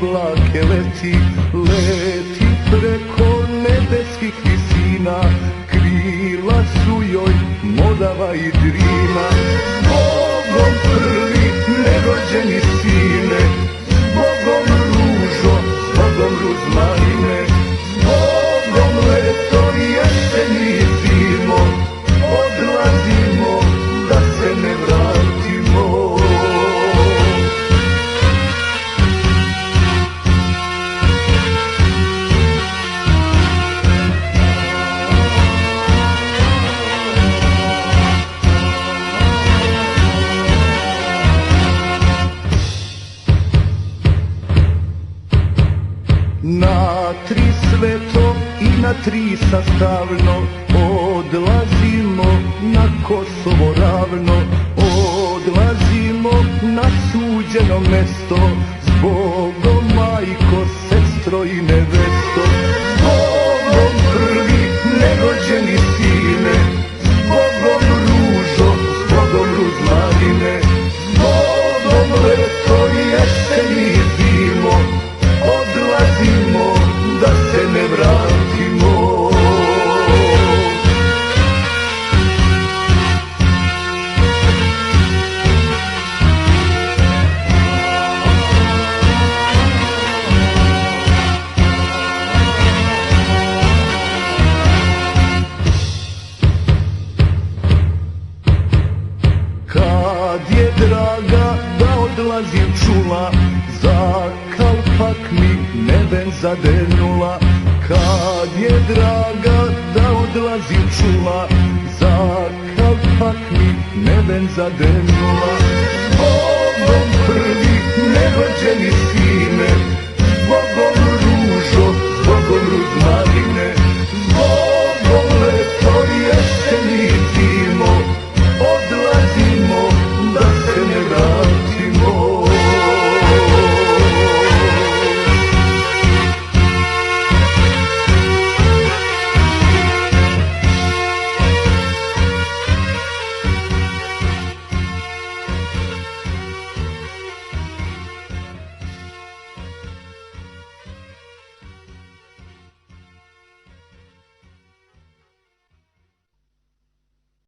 oblake leti, leti preko nebeskih visina, krila su joj modava i drina. Zbogom prvi nerođeni sine, zbogom ružo, zbogom ruzmarine, zbogom leto i jesen i zimo, odlazimo da se ne vratimo. Na tri sveto i na tri sastavno odlazimo na Kosovo ravno, odlazimo na suđeno mesto, zbogom majko, sestro i nevesto. Zbogom prvi nerođeni sine, zbogom ružo, zbogom ruzmarine, zbogom leto i jesen i zimo, odlazimo da se ne vratimo. Kad je draga da odlazim čula, za kalpak mi neben zadenula. Kad je draga da odlazim čula, za kalpak mi neben zadenula. Zbogom prvi nerođeni sine,